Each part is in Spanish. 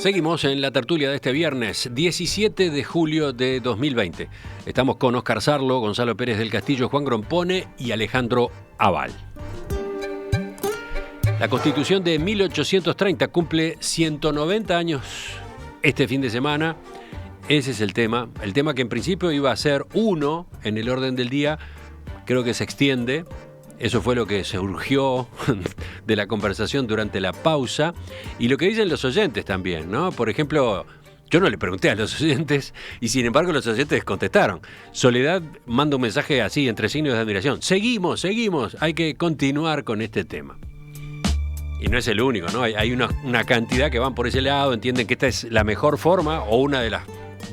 Seguimos en la tertulia de este viernes, 17 de julio de 2020. Estamos con Óscar Sarlo, Gonzalo Pérez del Castillo, Juan Grompone y Alejandro Aval. La Constitución de 1830 cumple 190 años este fin de semana. Ese es el tema que en principio iba a ser uno en el orden del día, creo que se extiende. Eso fue lo que surgió de la conversación durante la pausa y lo que dicen los oyentes también, ¿no? Por ejemplo, yo no le pregunté a los oyentes y sin embargo los oyentes contestaron. Soledad manda un mensaje así, entre signos de admiración. Seguimos, hay que continuar con este tema. Y no es el único, ¿no? Hay una cantidad que van por ese lado, entienden que esta es la mejor forma o una de las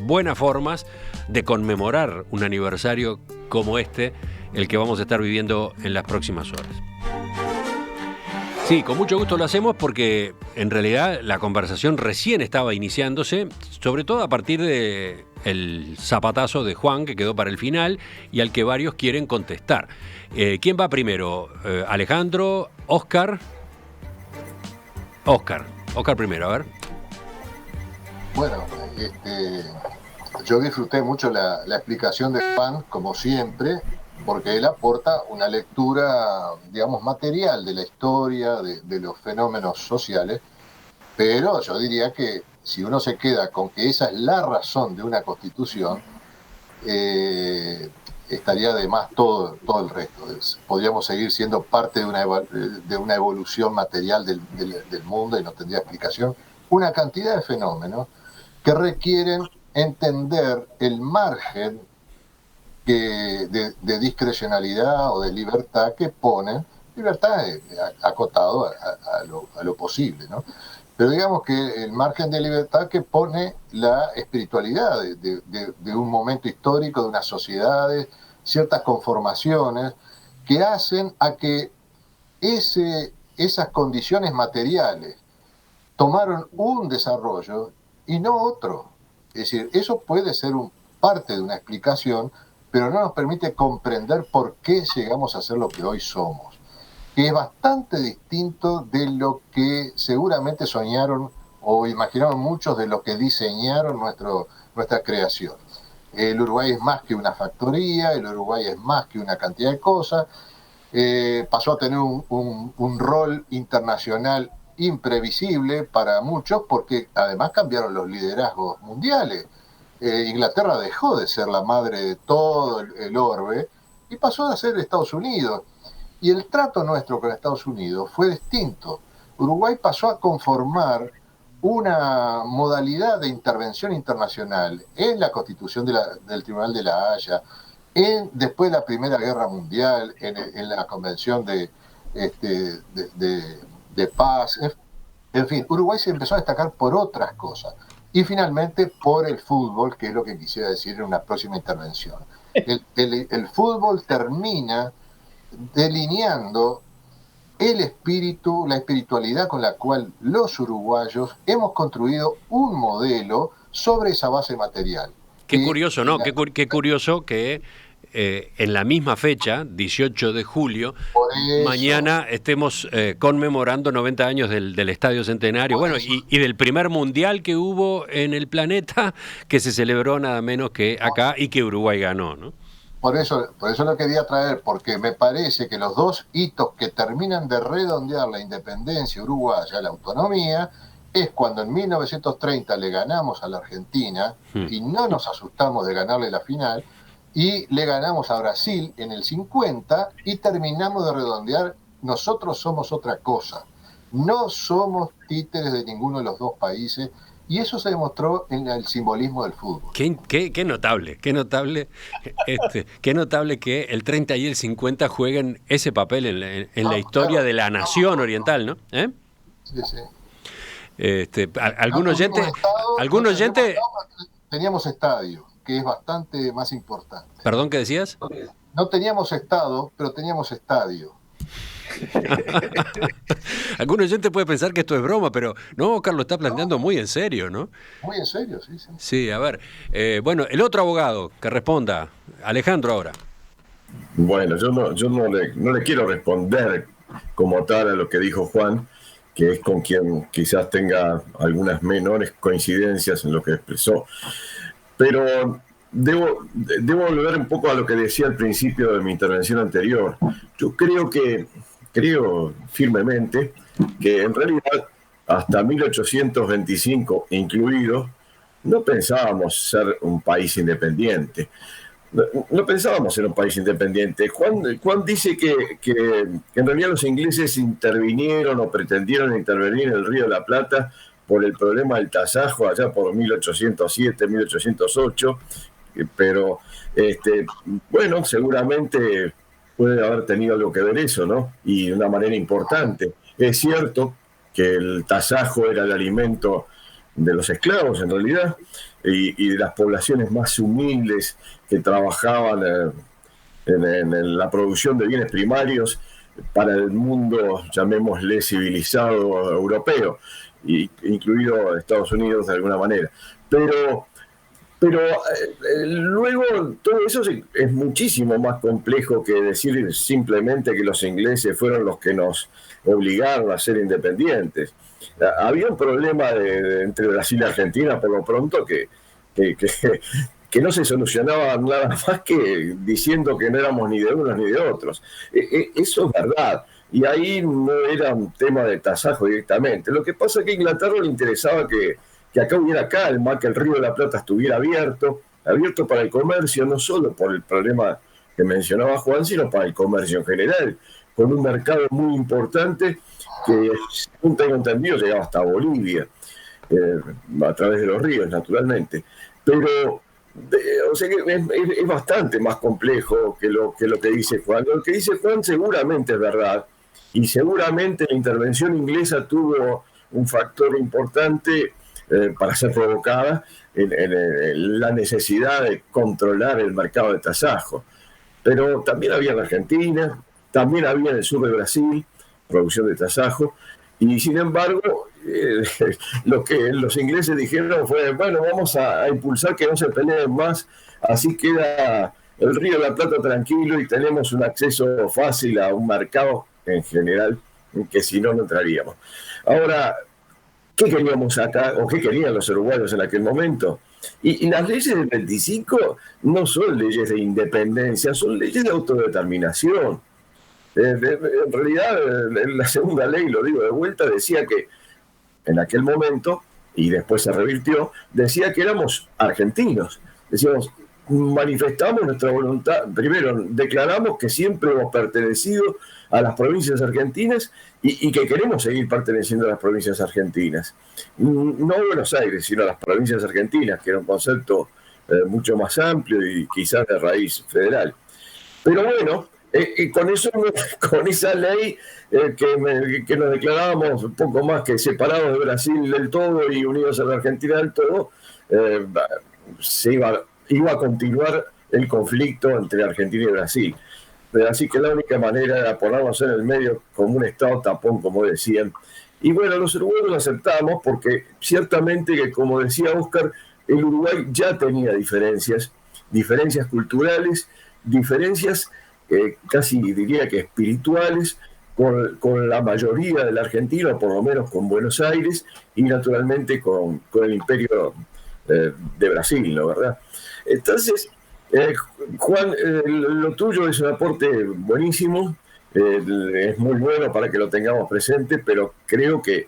buenas formas de conmemorar un aniversario como este, el que vamos a estar viviendo en las próximas horas. Sí, con mucho gusto lo hacemos porque en realidad la conversación recién estaba iniciándose, sobre todo a partir del zapatazo de Juan que quedó para el final y al que varios quieren contestar. ¿Quién va primero? ¿Alejandro? ¿Óscar? Óscar primero, a ver. Bueno, yo disfruté mucho la explicación de Juan, como siempre, porque él aporta una lectura, digamos, material de la historia, de los fenómenos sociales, pero yo diría que si uno se queda con que esa es la razón de una constitución, estaría de más todo el resto. Podríamos seguir siendo parte de una evolución material del mundo y no tendría explicación. Una cantidad de fenómenos que requieren entender el margen de discrecionalidad o de libertad que ponen, libertad acotado a lo posible, ¿no? Pero digamos que el margen de libertad que pone la espiritualidad de un momento histórico, de unas sociedades, ciertas conformaciones que hacen a que esas condiciones materiales tomaron un desarrollo y no otro. Es decir, eso puede ser parte de una explicación, pero no nos permite comprender por qué llegamos a ser lo que hoy somos, que es bastante distinto de lo que seguramente soñaron o imaginaron muchos de los que diseñaron nuestra creación. El Uruguay es más que una factoría, el Uruguay es más que una cantidad de cosas, pasó a tener un rol internacional imprevisible para muchos porque además cambiaron los liderazgos mundiales. Inglaterra dejó de ser la madre de todo el orbe y pasó a ser Estados Unidos. Y el trato nuestro con Estados Unidos fue distinto. Uruguay pasó a conformar una modalidad de intervención internacional en la constitución del Tribunal de la Haya, después de la Primera Guerra Mundial, en la Convención de Paz. En fin, Uruguay se empezó a destacar por otras cosas. Y finalmente por el fútbol, que es lo que quisiera decir en una próxima intervención. El fútbol termina delineando el espíritu, la espiritualidad con la cual los uruguayos hemos construido un modelo sobre esa base material. Qué curioso, ¿no? Qué curioso que en la misma fecha, 18 de julio, mañana estemos conmemorando 90 años del Estadio Centenario, bueno, y del primer mundial que hubo en el planeta, que se celebró nada menos que acá y que Uruguay ganó, ¿no? Por eso lo quería traer, porque me parece que los dos hitos que terminan de redondear la independencia uruguaya, la autonomía, es cuando en 1930 le ganamos a la Argentina y no nos asustamos de ganarle la final, y le ganamos a Brasil en el 50 y terminamos de redondear, nosotros somos otra cosa, no somos títeres de ninguno de los dos países, y eso se demostró en el simbolismo del fútbol. Qué notable que el 30 y el 50 jueguen ese papel en la historia de la nación oriental, ¿no? Sí, sí. ¿Algún oyente? Teníamos estadio, que es bastante más importante. ¿Perdón, qué decías? No teníamos estado, pero teníamos estadio. Algún oyente puede pensar que esto es broma, pero no, Carlos está planteando muy en serio, ¿no? Muy en serio, sí. Sí, a ver. Bueno, el otro abogado que responda, Alejandro ahora. Bueno, yo no le quiero responder como tal a lo que dijo Juan, que es con quien quizás tenga algunas menores coincidencias en lo que expresó. Pero debo volver un poco a lo que decía al principio de mi intervención anterior. Yo creo firmemente que en realidad hasta 1825 incluido, no pensábamos ser un país independiente. No pensábamos ser un país independiente. Juan dice que en realidad los ingleses intervinieron o pretendieron intervenir en el Río de la Plata por el problema del tasajo allá por 1807, 1808, pero bueno, seguramente puede haber tenido algo que ver eso, ¿no? Y de una manera importante. Es cierto que el tasajo era el alimento de los esclavos, en realidad, y de las poblaciones más humildes que trabajaban en la producción de bienes primarios para el mundo, llamémosle, civilizado europeo, incluido Estados Unidos de alguna manera. Pero luego todo eso es muchísimo más complejo que decir simplemente que los ingleses fueron los que nos obligaron a ser independientes. Había un problema entre Brasil y Argentina, por lo pronto, que no se solucionaba nada más que diciendo que no éramos ni de unos ni de otros. Eso es verdad. Y ahí no era un tema de tasajo directamente. Lo que pasa es que a Inglaterra le interesaba que acá hubiera calma, que el Río de la Plata estuviera abierto para el comercio, no solo por el problema que mencionaba Juan, sino para el comercio en general, con un mercado muy importante que, según tengo entendido, llegaba hasta Bolivia, a través de los ríos, naturalmente. Pero o sea que es bastante más complejo que lo que dice Juan. Lo que dice Juan seguramente es verdad, y seguramente la intervención inglesa tuvo un factor importante para ser provocada en la necesidad de controlar el mercado de tasajo. Pero también había en Argentina, también había en el sur de Brasil producción de tasajo, y sin embargo lo que los ingleses dijeron fue, bueno, vamos a impulsar que no se peleen más, así queda el Río de la Plata tranquilo y tenemos un acceso fácil a un mercado en general, que si no, no entraríamos. Ahora, ¿qué queríamos acá, o qué querían los uruguayos en aquel momento? Y las leyes del 25 no son leyes de independencia, son leyes de autodeterminación. En realidad, la segunda ley, lo digo de vuelta, decía que en aquel momento, y después se revirtió, decía que éramos argentinos. Decíamos, manifestamos nuestra voluntad, primero declaramos que siempre hemos pertenecido a las provincias argentinas y que queremos seguir perteneciendo a las provincias argentinas. No a Buenos Aires, sino a las provincias argentinas, que era un concepto mucho más amplio y quizás de raíz federal. Pero bueno, con esa ley que nos declarábamos un poco más que separados de Brasil del todo y unidos a la Argentina del todo, se iba a continuar el conflicto entre Argentina y Brasil. Así que la única manera era ponernos en el medio como un estado tapón, como decían. Y bueno, los uruguayos lo aceptamos porque ciertamente que, como decía Óscar, el Uruguay ya tenía diferencias culturales, diferencias casi diría que espirituales con la mayoría de la Argentina, por lo menos con Buenos Aires y naturalmente con el imperio de Brasil, ¿no? ¿Verdad? Entonces, Juan, lo tuyo es un aporte buenísimo, es muy bueno para que lo tengamos presente, pero creo que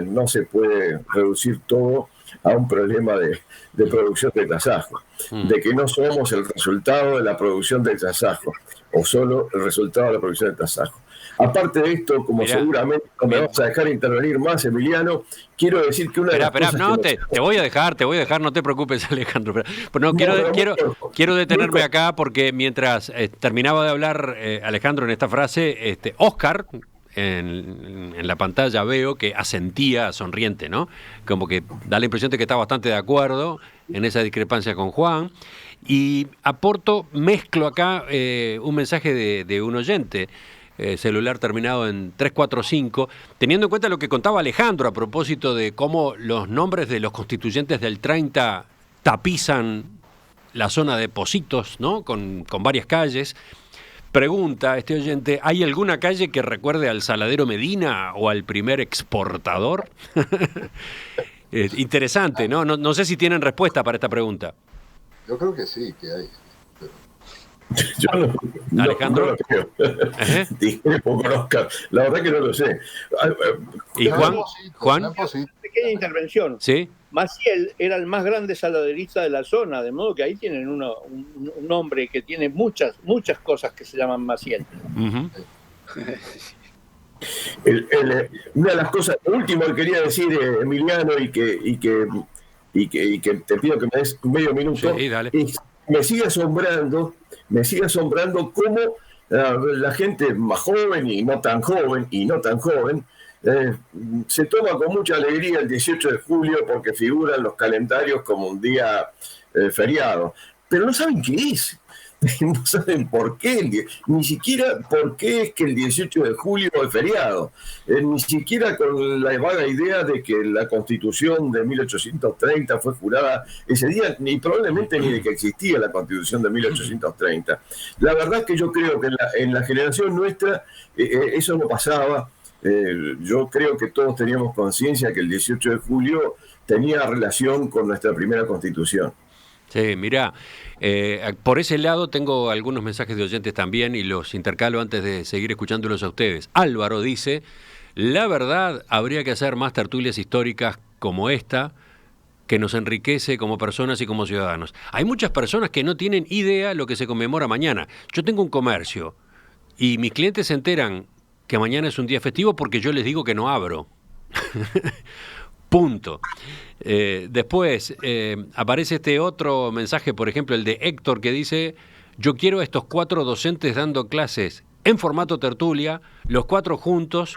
no se puede reducir todo a un problema de producción de tasajo, de que no somos el resultado de la producción del tasajo, o solo el resultado de la producción del tasajo. Aparte de esto, como seguramente no me vas a dejar intervenir más, Emiliano, quiero decir que una de las cosas no, te voy a dejar, no te preocupes, Alejandro. Pero quiero detenerme acá porque mientras terminaba de hablar Alejandro en esta frase, Óscar, en la pantalla veo que asentía sonriente, ¿no? Como que da la impresión de que está bastante de acuerdo en esa discrepancia con Juan. Y mezclo acá un mensaje de un oyente, celular terminado en 345, teniendo en cuenta lo que contaba Alejandro a propósito de cómo los nombres de los constituyentes del 30 tapizan la zona de Pocitos, ¿no? Con varias calles. Pregunta este oyente, ¿hay alguna calle que recuerde al Saladero Medina o al primer exportador? Interesante, ¿no? No sé si tienen respuesta para esta pregunta. Yo creo que sí, que hay. Yo Alejandro. no lo creo. Discrepo con Oscar. La verdad que no lo sé. ¿Y Juan? Juan, No, sí. Pequeña intervención. ¿sí? Maciel era el más grande saladerista de la zona, de modo que ahí tienen un hombre que tiene muchas cosas que se llaman Maciel. Uh-huh. Una de las cosas, último que quería decir, Emiliano, y que te pido que me des medio minuto, Sí, dale. me sigue asombrando cómo la gente más joven y no tan joven, se toma con mucha alegría el 18 de julio porque figura en los calendarios como un día feriado, pero no saben qué es. No saben por qué, ni siquiera por qué es que el 18 de julio es feriado, ni siquiera con la vaga idea de que la Constitución de 1830 fue jurada ese día, ni probablemente ni de que existía la Constitución de 1830. La verdad es que yo creo que en la generación nuestra eso no pasaba. Yo creo que todos teníamos conciencia que el 18 de julio tenía relación con nuestra primera Constitución. Sí, mirá, por ese lado tengo algunos mensajes de oyentes también y los intercalo antes de seguir escuchándolos a ustedes. Álvaro dice, la verdad habría que hacer más tertulias históricas como esta, que nos enriquece como personas y como ciudadanos. Hay muchas personas que no tienen idea lo que se conmemora mañana. Yo tengo un comercio y mis clientes se enteran que mañana es un día festivo porque yo les digo que no abro. Punto. Después aparece este otro mensaje, por ejemplo, el de Héctor, que dice, yo quiero a estos 4 docentes dando clases en formato tertulia, los 4 juntos,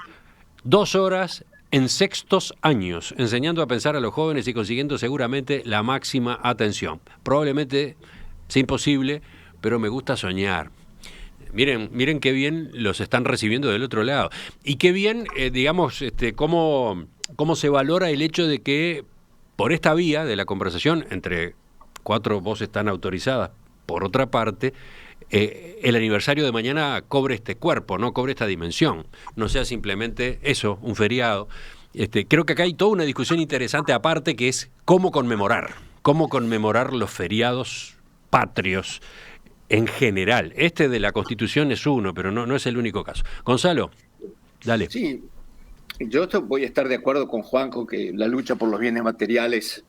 2 horas en sextos años, enseñando a pensar a los jóvenes y consiguiendo seguramente la máxima atención. Probablemente sea imposible, pero me gusta soñar. Miren qué bien los están recibiendo del otro lado. Y qué bien, digamos, cómo se valora el hecho de que por esta vía de la conversación entre 4 voces tan autorizadas, por otra parte, el aniversario de mañana cobre este cuerpo, no cobre esta dimensión, no sea simplemente eso, un feriado. Creo que acá hay toda una discusión interesante aparte, que es cómo conmemorar los feriados patrios en general. Este de la Constitución es uno, pero no es el único caso. Gonzalo, dale. Sí, yo voy a estar de acuerdo con Juanjo que la lucha por los bienes materiales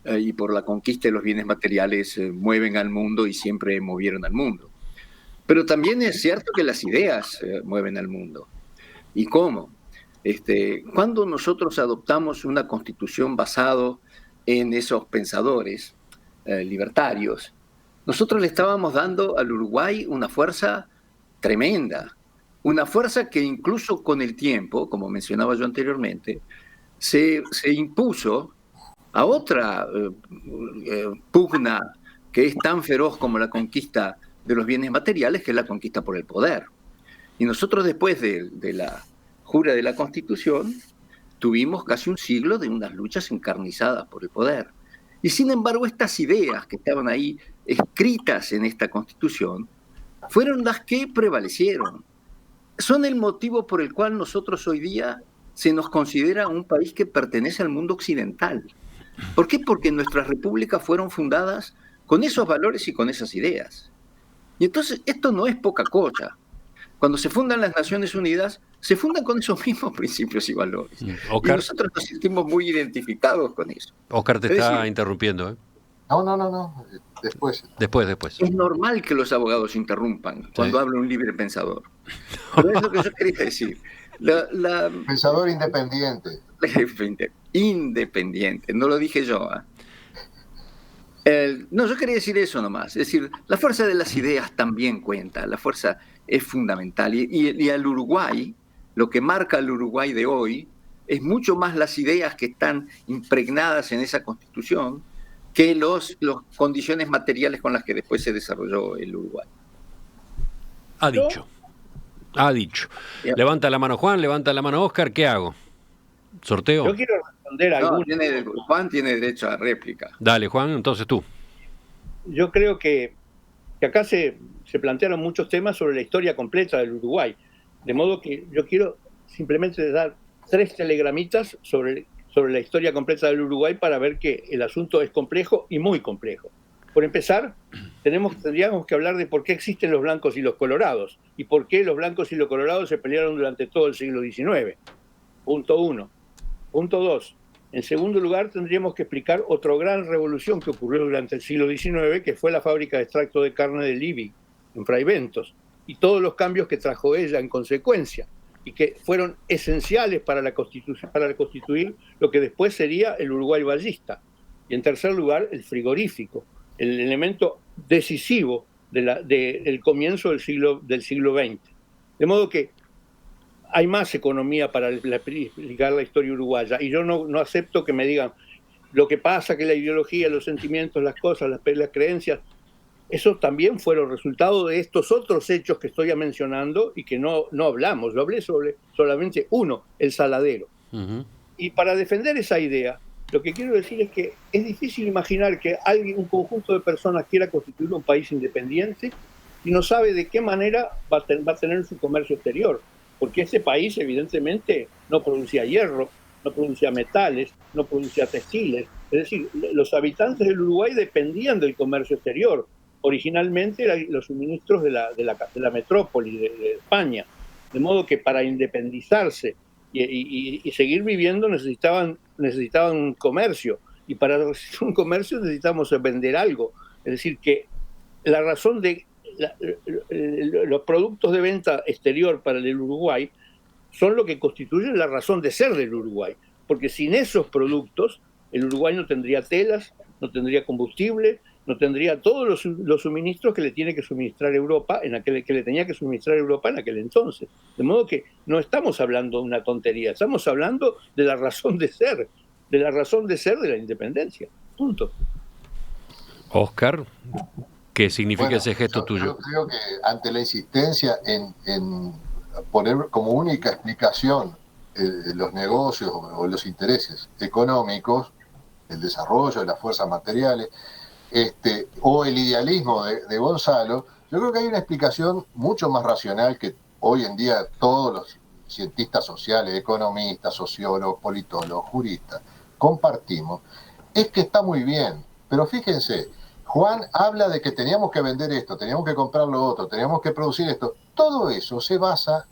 y por la conquista de los bienes materiales mueven al mundo y siempre movieron al mundo. Pero también es cierto que las ideas mueven al mundo. ¿Y cómo? Cuando nosotros adoptamos una constitución basada en esos pensadores libertarios, nosotros le estábamos dando al Uruguay una fuerza tremenda. Una fuerza que incluso con el tiempo, como mencionaba yo anteriormente, se impuso a otra pugna que es tan feroz como la conquista de los bienes materiales, que es la conquista por el poder. Y nosotros después de la jura de la Constitución tuvimos casi un siglo de unas luchas encarnizadas por el poder. Y sin embargo estas ideas que estaban ahí escritas en esta Constitución fueron las que prevalecieron. Son el motivo por el cual nosotros hoy día se nos considera un país que pertenece al mundo occidental. ¿Por qué? Porque nuestras repúblicas fueron fundadas con esos valores y con esas ideas. Y entonces esto no es poca cosa. Cuando se fundan las Naciones Unidas, se fundan con esos mismos principios y valores. Oscar, y nosotros nos sentimos muy identificados con eso. Oscar te está interrumpiendo, ¿eh? No. Después. Es normal que los abogados interrumpan cuando habla un libre pensador. Pero es lo que yo quería decir. Pensador independiente. Independiente, no lo dije yo. No, yo quería decir eso nomás. Es decir, la fuerza de las ideas también cuenta, la fuerza es fundamental. Y al Uruguay, lo que marca al Uruguay de hoy, es mucho más las ideas que están impregnadas en esa Constitución que las condiciones materiales con las que después se desarrolló el Uruguay. Ha dicho. Levanta la mano Juan, levanta la mano Oscar, ¿qué hago? ¿Sorteo? Yo quiero responder a Juan tiene derecho a réplica. Dale, Juan, entonces tú. Yo creo que acá se se plantearon muchos temas sobre la historia completa del Uruguay. De modo que yo quiero simplemente dar 3 telegramitas sobre la historia completa del Uruguay para ver que el asunto es complejo y muy complejo. Por empezar, tendríamos que hablar de por qué existen los blancos y los colorados y por qué los blancos y los colorados se pelearon durante todo el siglo XIX. Punto 1. Punto 2. En segundo lugar, tendríamos que explicar otra gran revolución que ocurrió durante el siglo XIX, que fue la fábrica de extracto de carne de Livi, en Fraiventos, y todos los cambios que trajo ella en consecuencia, y que fueron esenciales para constituir lo que después sería el Uruguay vallista. Y en tercer lugar, el frigorífico, el elemento decisivo del comienzo del siglo XX. De modo que hay más economía para explicar la historia uruguaya, y yo no acepto que me digan lo que pasa, que la ideología, los sentimientos, las cosas, las creencias, esos también fueron resultado de estos otros hechos que estoy mencionando y que no hablamos. Yo hablé sobre solamente uno, el saladero. Uh-huh. Y para defender esa idea, lo que quiero decir es que es difícil imaginar que un conjunto de personas quiera constituir un país independiente y no sabe de qué manera va a tener su comercio exterior. Porque ese país evidentemente no producía hierro, no producía metales, no producía textiles. Es decir, los habitantes del Uruguay dependían del comercio exterior. Originalmente eran los suministros de la metrópoli de España. De modo que para independizarse y seguir viviendo necesitaban un comercio. Y para un comercio necesitamos vender algo. Es decir, que la razón de los productos de venta exterior para el Uruguay son lo que constituyen la razón de ser del Uruguay, porque sin esos productos el Uruguay no tendría telas, no tendría combustible, no tendría todos los suministros que le tiene que suministrar Europa que le tenía que suministrar Europa en aquel entonces. De modo que no estamos hablando de una tontería, estamos hablando de la razón de ser, de la independencia. Punto. Oscar, ¿qué significa ese gesto tuyo? Yo creo que ante la insistencia en poner como única explicación los negocios o los intereses económicos, el desarrollo de las fuerzas materiales, o el idealismo de Gonzalo, yo creo que hay una explicación mucho más racional que hoy en día todos los cientistas sociales, economistas, sociólogos, politólogos, juristas, compartimos, es que está muy bien, pero fíjense, Juan habla de que teníamos que vender esto, teníamos que comprar lo otro, teníamos que producir esto. Todo eso se basa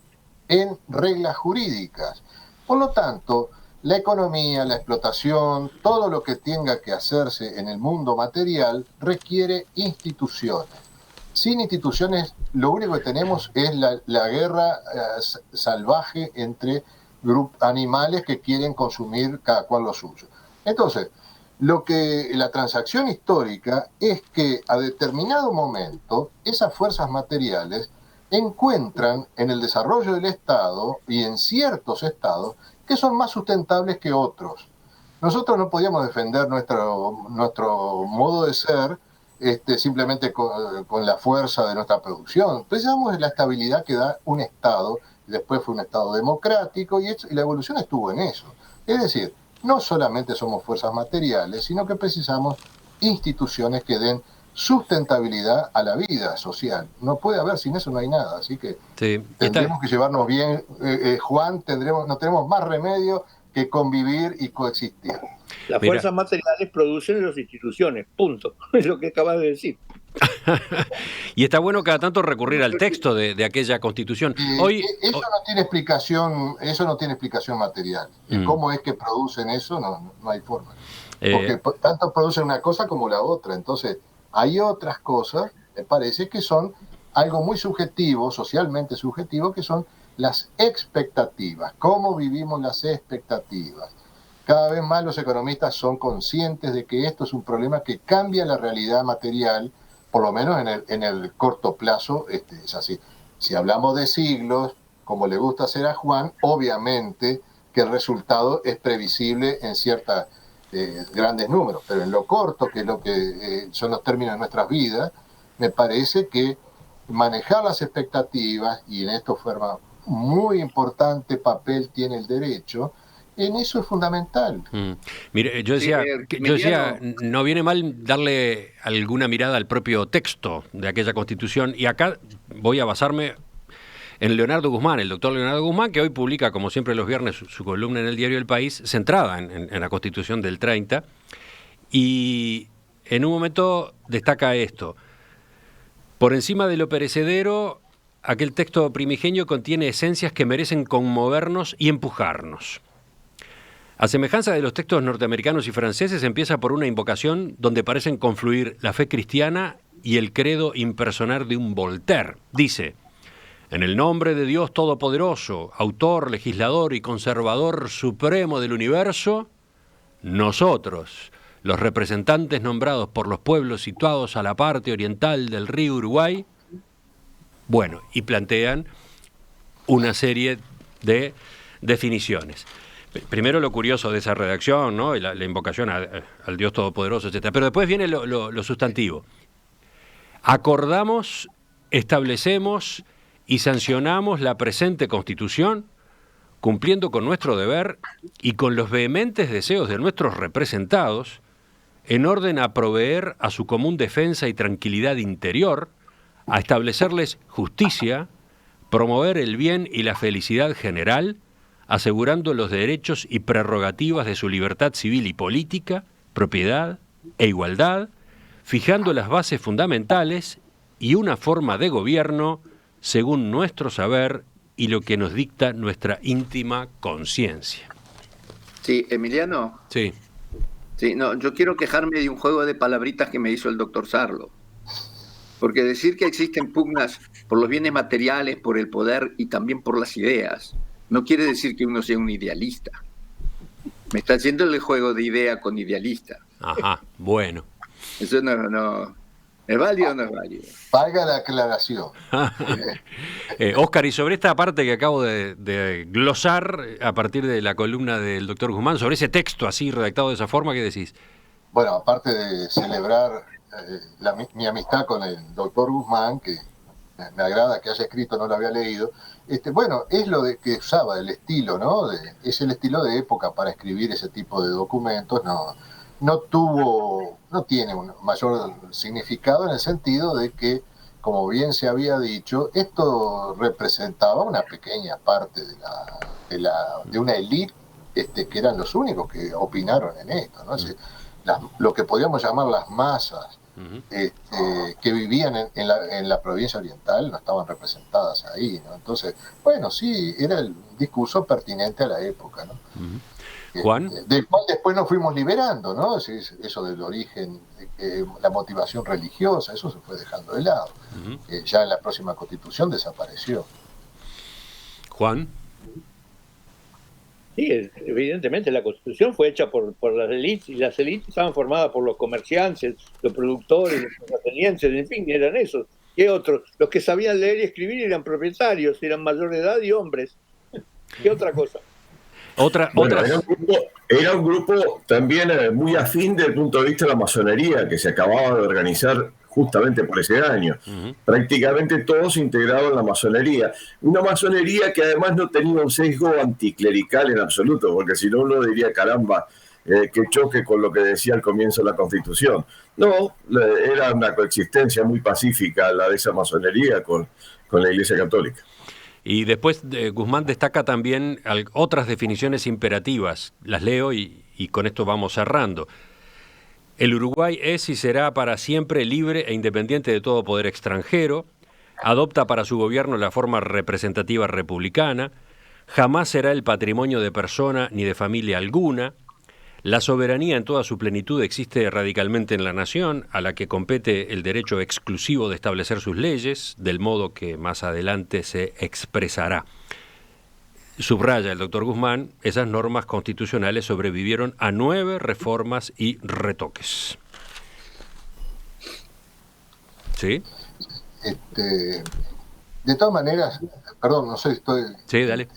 en reglas jurídicas. Por lo tanto, la economía, la explotación, todo lo que tenga que hacerse en el mundo material requiere instituciones. Sin instituciones, lo único que tenemos es la guerra salvaje entre animales que quieren consumir cada cual lo suyo. Entonces, la transacción histórica es que a determinado momento esas fuerzas materiales encuentran en el desarrollo del Estado y en ciertos estados que son más sustentables que otros. Nosotros no podíamos defender nuestro modo de ser simplemente con la fuerza de nuestra producción. Precisamos de la estabilidad que da un Estado, y después fue un Estado democrático, y la evolución estuvo en eso. Es decir, no solamente somos fuerzas materiales, sino que precisamos instituciones que den sustentabilidad a la vida social. No puede haber, sin eso no hay nada. Así que sí, tendremos que llevarnos bien, Juan, no tenemos más remedio que convivir y coexistir. Las fuerzas materiales producen las instituciones, punto. Es lo que acabas de decir. Y está bueno cada tanto recurrir al texto de aquella Constitución. Eso no tiene explicación material. ¿Cómo es que producen eso? No hay forma. Porque tanto producen una cosa como la otra. Entonces, hay otras cosas, me parece, que son algo muy subjetivo, socialmente subjetivo, que son las expectativas. ¿Cómo vivimos las expectativas? Cada vez más los economistas son conscientes de que esto es un problema que cambia la realidad material, por lo menos en el corto plazo, es así. Si hablamos de siglos, como le gusta hacer a Juan, obviamente que el resultado es previsible en ciertos grandes números, pero en lo corto, que es lo que son los términos de nuestras vidas, me parece que manejar las expectativas, y en esto forma muy importante papel tiene el derecho, en eso es fundamental. Mire, yo decía, no viene mal darle alguna mirada al propio texto de aquella Constitución, y acá voy a basarme en Leonardo Guzmán, el doctor Leonardo Guzmán, que hoy publica, como siempre los viernes, su columna en el diario El País, centrada en la Constitución del 30, y en un momento destaca esto: por encima de lo perecedero, aquel texto primigenio contiene esencias que merecen conmovernos y empujarnos. A semejanza de los textos norteamericanos y franceses, empieza por una invocación donde parecen confluir la fe cristiana y el credo impersonal de un Voltaire. Dice: en el nombre de Dios Todopoderoso, autor, legislador y conservador supremo del universo, nosotros, los representantes nombrados por los pueblos situados a la parte oriental del río Uruguay, bueno, y plantean una serie de definiciones. Primero lo curioso de esa redacción, ¿no? La invocación al Dios Todopoderoso, etc. Pero después viene lo sustantivo. Acordamos, establecemos y sancionamos la presente Constitución, cumpliendo con nuestro deber y con los vehementes deseos de nuestros representados, en orden a proveer a su común defensa y tranquilidad interior, a establecerles justicia, promover el bien y la felicidad general, asegurando los derechos y prerrogativas de su libertad civil y política, propiedad e igualdad, fijando las bases fundamentales y una forma de gobierno según nuestro saber y lo que nos dicta nuestra íntima conciencia. Sí, Emiliano. Sí. Sí, no, yo quiero quejarme de un juego de palabritas que me hizo el doctor Sarlo. Porque decir que existen pugnas por los bienes materiales, por el poder y también por las ideas, no quiere decir que uno sea un idealista. Me está haciendo el juego de idea con idealista. Ajá, bueno. Eso no. ¿Es válido o no es válido? Valga la aclaración. Óscar, y sobre esta parte que acabo de glosar a partir de la columna del doctor Guzmán, sobre ese texto así redactado de esa forma, ¿qué decís? Bueno, aparte de celebrar mi amistad con el doctor Guzmán, que me agrada que haya escrito, no lo había leído, bueno, es lo de que usaba, el estilo, ¿no? Es el estilo de época para escribir ese tipo de documentos, no tiene un mayor significado en el sentido de que, como bien se había dicho, esto representaba una pequeña parte de una élite que eran los únicos que opinaron en esto, ¿no? Lo que podríamos llamar las masas que vivían en la provincia oriental no estaban representadas ahí, ¿no? Entonces, bueno, sí, era el discurso pertinente a la época, ¿no? Juan. Del cual después nos fuimos liberando, ¿no? Eso del origen, la motivación religiosa, eso se fue dejando de lado. Ya en la próxima Constitución desapareció. Juan. Sí, evidentemente la Constitución fue hecha por las élites, y las élites estaban formadas por los comerciantes, los productores, los terratenienses, en fin, eran esos. ¿Qué otros? Los que sabían leer y escribir eran propietarios, eran mayor de edad y hombres. ¿Qué otra cosa? Era un grupo también muy afín desde el punto de vista de la masonería, que se acababa de organizar justamente por ese año. Prácticamente todos integrados en la masonería. Una masonería que además no tenía un sesgo anticlerical en absoluto, porque si no uno diría, caramba, que choque con lo que decía al comienzo de la Constitución. No, era una coexistencia muy pacífica la de esa masonería con la Iglesia Católica. Y después Guzmán destaca también otras definiciones imperativas. Las leo y con esto vamos cerrando. El Uruguay es y será para siempre libre e independiente de todo poder extranjero. Adopta para su gobierno la forma representativa republicana. Jamás será el patrimonio de persona ni de familia alguna. La soberanía en toda su plenitud existe radicalmente en la nación, a la que compete el derecho exclusivo de establecer sus leyes, del modo que más adelante se expresará. Subraya el doctor Guzmán, esas normas constitucionales sobrevivieron a 9 reformas y retoques. ¿Sí? De todas maneras, perdón, no sé, estoy... Sí, dale.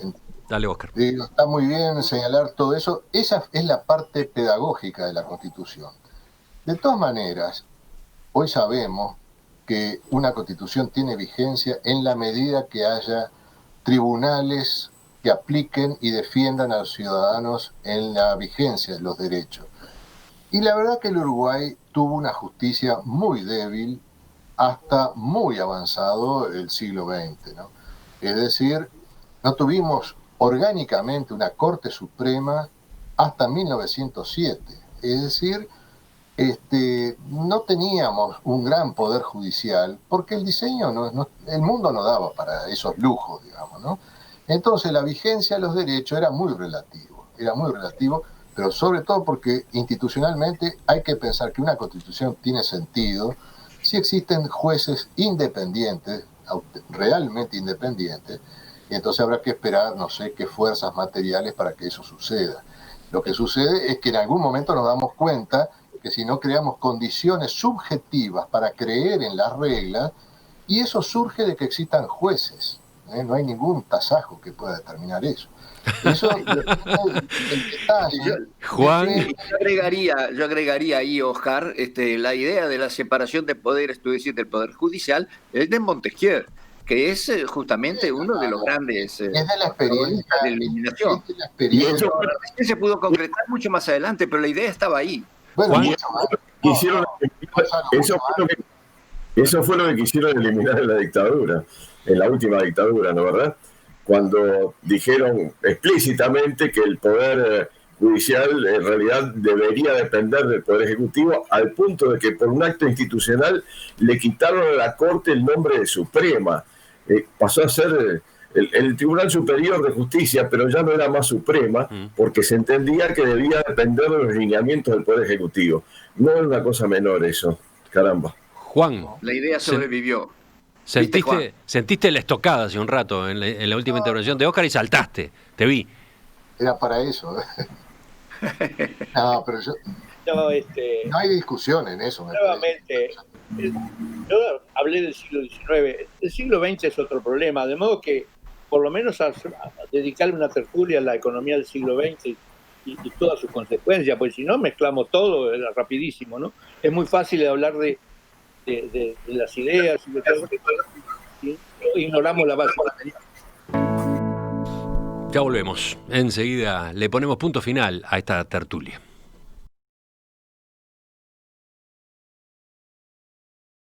Dale, Óscar. Está muy bien señalar todo eso. Esa es la parte pedagógica de la Constitución. De todas maneras, hoy sabemos que una Constitución tiene vigencia en la medida que haya tribunales que apliquen y defiendan a los ciudadanos en la vigencia de los derechos. Y la verdad que el Uruguay tuvo una justicia muy débil hasta muy avanzado el siglo XX, ¿no? Es decir, no tuvimos orgánicamente una Corte Suprema hasta 1907. Es decir, no teníamos un gran poder judicial porque el diseño, el mundo no daba para esos lujos, digamos, ¿no? Entonces la vigencia de los derechos era muy relativo, pero sobre todo porque institucionalmente hay que pensar que una constitución tiene sentido si existen jueces independientes, realmente independientes, y entonces habrá que esperar, no sé, qué fuerzas materiales para que eso suceda. Lo que sucede es que en algún momento nos damos cuenta que si no creamos condiciones subjetivas para creer en las reglas, y eso surge de que existan jueces, no hay ningún tasajo que pueda determinar eso. Eso Juan. Yo agregaría ahí, Oscar, la idea de la separación de poderes, tú decís, del Poder Judicial, es de Montesquieu, que es justamente uno de los grandes es de la experiencia de eliminación. Es de la experiencia. Y eso se pudo concretar mucho más adelante, pero la idea estaba ahí. Bueno, eso fue lo que quisieron eliminar en la dictadura, en la última dictadura, ¿no verdad? Cuando dijeron explícitamente que el Poder Judicial en realidad debería depender del Poder Ejecutivo, al punto de que por un acto institucional le quitaron a la Corte el nombre de Suprema. Pasó a ser el Tribunal Superior de Justicia, pero ya no era más Suprema, porque se entendía que debía depender de los lineamientos del Poder Ejecutivo. No es una cosa menor eso, caramba. Juan. La idea sobrevivió. Sentiste la estocada hace un rato en la última intervención de Oscar y saltaste, te vi. Era para eso. No, pero no hay discusión en eso. Nuevamente, yo hablé del siglo XIX. El siglo XX es otro problema, de modo que por lo menos a dedicarle una tertulia a la economía del siglo XX y todas sus consecuencias, pues si no mezclamos todo, era rapidísimo, ¿no? Es muy fácil hablar de las ideas y ignoramos la base. Ya volvemos. Enseguida le ponemos punto final a esta tertulia.